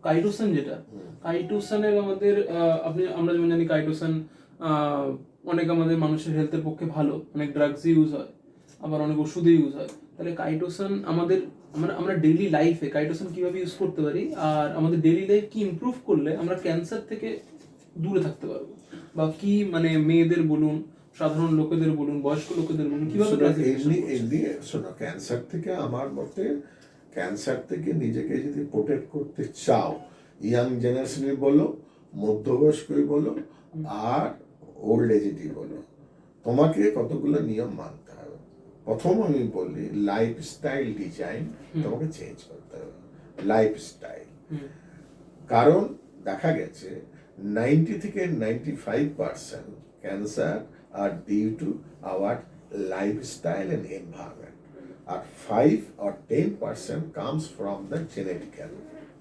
কাইটোসান যেটা, কাইটোসানের আমাদের আমরা যেমন জানি কাইটোসান অনেক আমাদের মানুষের হেলথের পক্ষে ভালো, অনেক ড্রাগস ইউজ হয়, আবার অনেক ওষুধে ইউজ হয়। তাহলে কাইটোসান আমাদের আমরা ডেইলি লাইফে কাইটোসান কিভাবে ইউজ করতে পারি, আর আমাদের ডেইলি লাইফ কি ইমপ্রুভ করলে আমরা ক্যান্সার থেকে দূরে থাকতে পারবো, বা কি মানে মেয়েদের বলুন, সাধারণ লোকেদের বলুন, বয়স্ক লোকেদের বলুন, কিভাবে শোনো, ক্যান্সার থেকে আমার মতে, ক্যান্সার থেকে নিজেকে যদি প্রোটেক্ট করতে চাও, ইয়াং জেনারেশনই বলো, মধ্যবয়স্কই বলো, আর ওল্ড এজেরই বলো, তোমাকে কতগুলো নিয়ম মানতে হবে। প্রথম আমি বলি লাইফস্টাইল ডিজাইন তোমাকে চেঞ্জ করতে হবে, লাইফস্টাইল। কারণ দেখা গেছে 90 থেকে 95% ক্যান্সার আর due to our lifestyle and environment, আর 5 or 10% comes from the genetical,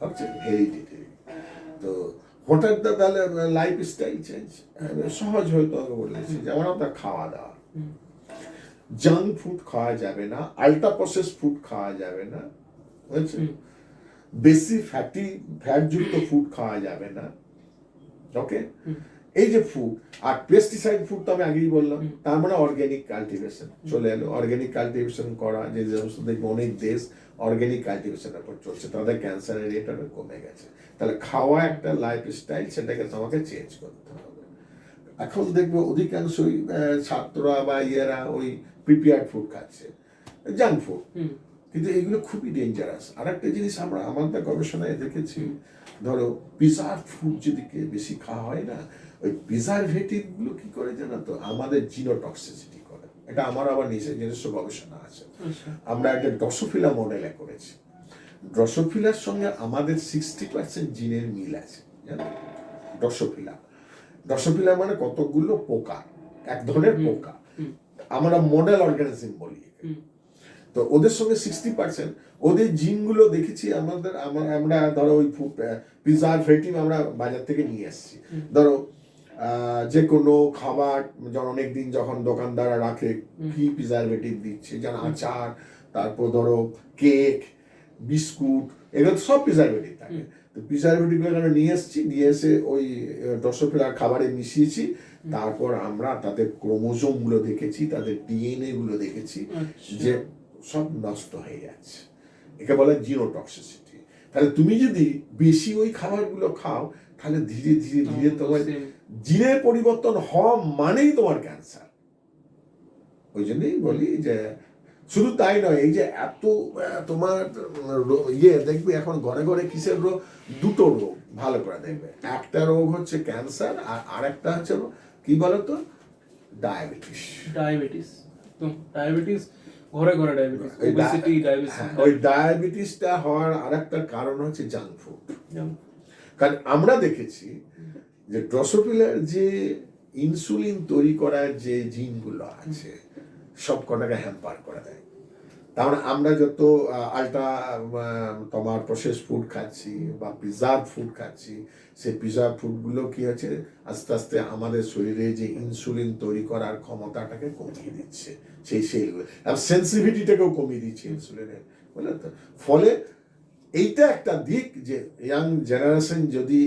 হচ্ছে হেরিডিটারি। তো হঠাৎ তাহলে লাইফস্টাইল চেঞ্জ সহজ হয়তো বলেছি, যেমন আপনার খাওয়া দাওয়া, জাঙ্ক ফুড খাওয়া যাবে না, আল্ট্রা প্রসেস ফুড খাওয়া যাবে না, বুঝেছেন, বেশি ফ্যাটযুক্ত ফুড খাওয়া যাবে না, ওকে। এই যে ফুড আর পেস্টিসাইড ফুড তো আমি আগেই বললাম, তার মানে অর্গানিক কাল্টিভেশন চলে এলো। অর্গানিক কাল্টিভেশন করা, যে সমস্ত দেখবো অনেক দেশ অর্গানিক কাল্টিভেশনের উপর চলছে, তাদের ক্যান্সারের রেট অনেক কমে গেছে। তাহলে খাওয়া একটা লাইফস্টাইল, সেটাকে তোমাকে চেঞ্জ করতে হবে। এখন দেখবো অধিকাংশই ছাত্ররা বা ইয়েরা ওই প্রিপেয়ার্ড ফুড খাচ্ছে, জাঙ্ক ফুড, কিন্তু এগুলো খুবই ডেঞ্জারাস। আর একটা জিনিস আমরা আমাদের গবেষণায় দেখেছি, ধরো প্রিজার্ভ ফুড যদি বেশি খাওয়া হয় না, ওই প্রিজারভেটিভ গুলো কি করে জানো তো, আমাদের জিনোটক্সিসিটি করে। এটা আমার আবার নিজস্ব গবেষণা আছে। আমরা একটা ড্রসোফিলা মডেলে করেছি। ড্রসোফিলার সঙ্গে আমাদের 60% জিনের মিল আছে, জানো। ড্রসোফিলা মানে কতগুলো পোকা, এক ধরনের পোকা, আমরা মডেল অর্গানিজম বলি। তো ওদের সঙ্গে 60% ওদের জিনগুলো দেখেছি আমাদের, আমরা ধরো ওই প্রিজারভেটিভ আমরা বাজার থেকে নিয়ে এসেছি। ধরো যে কোনো খাবার যখন অনেকদিন যখন দোকানদাররা রাখে, কি প্রিজারভেটিভ দিচ্ছে, যেন আচার, তারপর ধরো কেক, বিস্কুট, এগুলো সব প্রিজারভেটিভ থাকে। তো প্রিজারভেটিভগুলো আমরা নিয়ে এসেছি, নিয়ে এসে ওই ড্রসোফিলা খাবারে মিশিয়েছি। তারপর আমরা তাদের ক্রোমোজোম গুলো দেখেছি, তাদের ডিএনএ গুলো দেখেছি, যে সব নষ্ট হয়ে যাচ্ছে। একে বলে জিনোটক্সিসিটি। তাহলে তুমি যদি বেশি ওই খাবারগুলো খাও, তাহলে ধীরে ধীরে ধীরে তোমার জিনের পরিবর্তন হওয়া মানেই তোমার ক্যান্সার। ওই জন্যই বলি যে শুধু তাই নয়, এই যে এত তোমার দেখবে এখন ঘরে ঘরে কিসের রোগ, দুটো রোগ ভালো করে দেখবে। একটা রোগ হচ্ছে ক্যান্সার, আর আরেকটা হচ্ছে কি বলতো, ডায়াবেটিস। ঘরে ঘরে ডায়াবেটিস। ওই ডায়াবেটিসটা হওয়ার আরেকটা কারণ হচ্ছে জাঙ্ক ফুড। কারণ আমরা দেখেছি যে ড্রসোফিলার যে ইনসুলিন তৈরি করার যে জিনগুলো আছে, সব কটাকে হ্যাম্পার করে দেয়। তার মানে আমরা যত আল্ট্রা তোমার প্রসেস ফুড খাচ্ছি বা প্রিজার্ভ ফুড খাচ্ছি, সেই প্রিজার্ভ ফুডগুলো কি হচ্ছে, আস্তে আস্তে আমাদের শরীরে যে ইনসুলিন তৈরি করার ক্ষমতাটাকে কমিয়ে দিচ্ছে, সেই সেলগুলো, আর সেন্সিটিভিটিটাকেও কমিয়ে দিচ্ছে ইনসুলিনের, বুঝলেন তো। ফলে এইটা একটা দিক, যে ইয়াং জেনারেশন যদি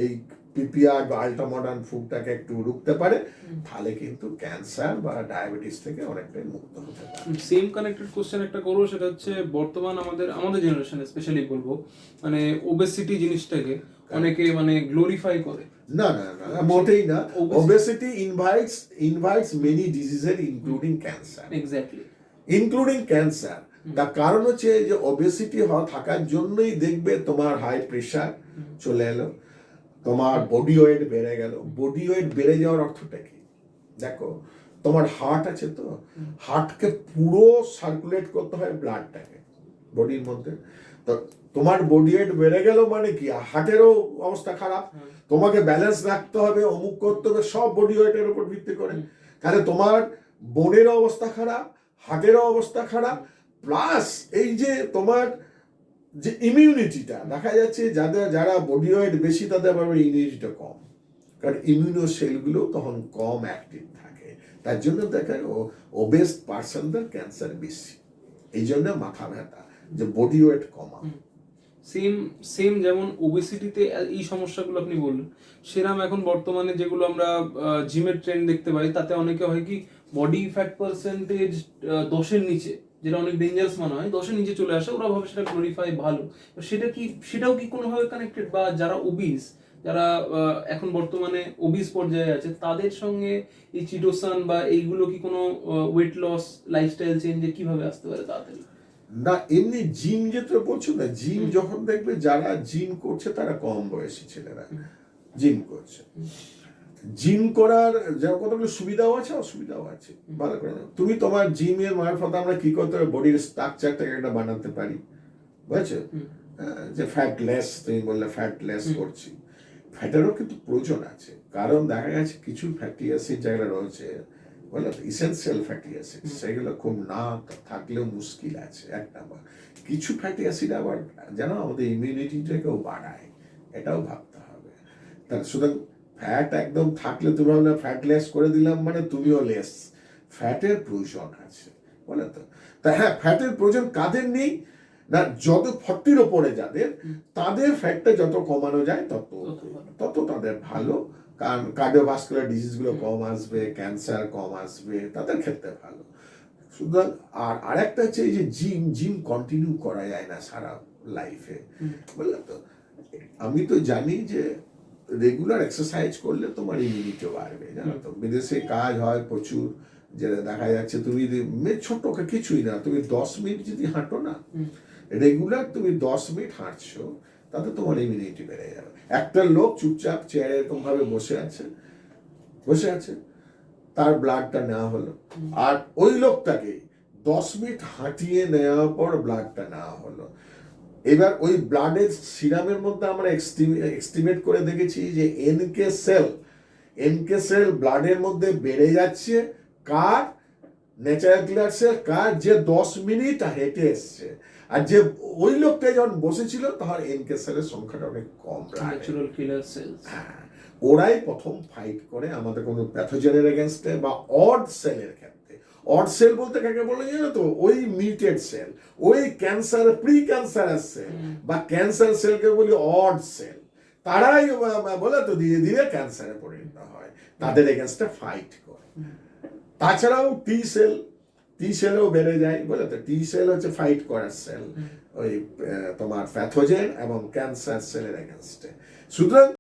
এই পিপিআর বা আল্ট্রা মডার্ন ফুডটাকে একটু রুখতে পারে, তাহলে কিন্তু ক্যান্সার বা ডায়াবেটিস থেকে অনেকটাই মুক্ত হতে পারে। সেম কানেক্টেড কোশ্চেন একটা করবো, সেটা হচ্ছে বর্তমান আমাদের জেনারেশন স্পেশালি বলবো, মানে ওবেসিটি জিনিসটাকে অনেকে মানে গ্লোরিফাই করে। না, মোটেই না। Obesity invites many diseases including cancer. Exactly, including cancer. তার কারণ হচ্ছে যে ওবেসিটি থাকার জন্যই দেখবে তোমার হাই প্রেশার চলে এলো, তোমার বডি ওয়েট বেড়ে গেল। বডি ওয়েট বেড়ে যাওয়ার অর্থটা কি দেখো, তোমার হার্ট আছে, তো হার্টকে পুরো সার্কুলেট করতে হয় ব্লাডটাকে বডির মধ্যে। তো তোমার বডি ওয়েট বেড়ে গেল মানে কি, হার্টেরও অবস্থা খারাপ, তোমাকে ব্যালেন্স রাখতে হবে, অমুক করতে হবে, সব বডি ওয়েটের উপর ভিত্তি করে। তাহলে তোমার বোনের অবস্থা খারাপ, হার্টেরও অবস্থা খারাপ, প্লাস এই যে তোমার যে ইমিউনিটিটা, দেখা যাচ্ছে যারা বডি ওয়েট বেশি, তাদের আবার ইমিউনিটিটা কম, কারণ ইমিউনো সেলগুলো তখন কম অ্যাক্টিভ থাকে। তার জন্য দেখা ওবেস পার্সনদের ক্যান্সার বেশি। এই জন্য মাথা ব্যথা, যে বডি ওয়েট কমা। সেম সেম যেমন ওবেসিটিতে এই সমস্যাগুলো আপনি বললেন, সেরাম এখন বর্তমানে যেগুলো আমরা জিমের ট্রেন্ড দেখতে পাই, তাতে অনেকে হয় কি বডি ফ্যাট পার্সেন্টেজ 10-এর নিচে, যেটা অনেক ডেঞ্জারাস মনে হয়, 10-এর নিচে চলে আসে, ওরা ভাবে সেটা গ্লোরিফাই ভালো। তো সেটাও কি কোনোভাবে কানেক্টেড, বা যারা ওবিস, যারা এখন বর্তমানে ওবিস পর্যায়ে আছে, তাদের সঙ্গে এই চিটোসান বা এইগুলো কি কোনো ওয়েট লস, লাইফস্টাইল চেঞ্জে কিভাবে আসতে পারে তাড়াতাড়ি? না, এমনি জিম যেটা বলছো না, জিম যখন দেখবে যারা জিম করছে তারা কম বয়সী ছেলেরা জিম করছে। জিম করার যা কতগুলো সুবিধাও আছে অসুবিধাও আছে, ভালো করে নাও। তুমি তোমার জিমের মারফতে আমরা কি করতে পারি, বডির স্ট্রাকচারটাকে একটা বানাতে পারি, বুঝেছো? যে ফ্যাটলেস, তুমি বললে ফ্যাটলেস করছি, ফ্যাটেরও কিন্তু প্রয়োজন আছে, কারণ দেখা গেছে কিছু ফ্যাটি অ্যাসিড যেগুলো রয়েছে, বলে ইসেন্সিয়াল ফ্যাটি অ্যাসিড, সেগুলো খুব না থাকলেও মুশকিল আছে, এক নাম্বার। কিছু ফ্যাটি অ্যাসিড আবার যেন আমাদের ইমিউনিটিটাকেও বাড়ায়, এটাও ভাবতে হবে। তার সুতরাং ফ্যাট একদম থাকলে তুমি ভাবলে ফ্যাটলেস করে দিলাম মানে তুমিও লেস, ফ্যাটের প্রয়োজন আছে, বলে তো। তা হ্যাঁ, ফ্যাটের প্রয়োজন কাদের নেই না, যত 40-র ওপরে যাদের, তাদের ফ্যাটটা যত কমানো যায় তত তাদের ভালো, কারণ কার্ডিওভাস্কুলার ডিজিজগুলো কম আসবে, ক্যান্সার কম আসবে, তাদের ক্ষেত্রে ভালো। সুতরাং আর আরেকটা হচ্ছে এই যে জিম কন্টিনিউ করা যায় না সারা লাইফে, বুঝলে তো। আমি তো জানি যে রেগুলার এক্সারসাইজ করলে তোমার ইমিউনিটি বাড়বে, জানো তো। বিদেশে কাজ হয় প্রচুর, যেটা দেখা যাচ্ছে তুমি ছোট্ট কিছুই না, তুমি 10 মিনিট যদি হাঁটো না, রেগুলার তুমি 10 মিনিট হাঁটছো, তাতে তোমার ইমিউনিটি বেড়ে যাবে। একটা লোক চুপচাপ চেয়ারে এরকম ভাবে বসে আছে, তার ব্লাডটা নেওয়া হলো, আর ওই লোকটাকে 10 মিনিট হাঁটিয়ে নেওয়ার পর ব্লাডটা নেওয়া হলো। এবার ওই ব্লাডের সিরামের মধ্যে আমরা এস্টিমেট করে দেখেছি যে এনকে সেল ব্লাডের মধ্যে বেড়ে যাচ্ছে, কার ন্যাচারাল কিলার সেল, কার যে 10 মিনিট হেঁটে এসছে। আর যে ওই লোকটা যখন বসেছিল তখন এনকে সেলের সংখ্যাটা অনেক কম, ন্যাচারাল কিলার সেলস। হ্যাঁ, ওরাই প্রথম ফাইট করে আমাদের কোনো প্যাথোজেনের এগেনস্টে বা অড সেলের ক্ষেত্রে। অড সেল বলতে কাকে বলে জানো তো, ওই মিউটেড সেল, ওই ক্যান্সার, প্রি ক্যান্সারাস সেল বা ক্যান্সার সেলকে বলি অড সেল, তারাই বলে তো ধীরে ধীরে ক্যান্সারে পরিণত হয়, তাদের এগেনস্টে ফাইট করে। তাছাড়াও টি সেলও বেড়ে যায়, বলে তো। টি সেল হচ্ছে ফাইট করার সেল ওই তোমার প্যাথোজেন এবং ক্যান্সার সেলের এগেনস্টে। সুতরাং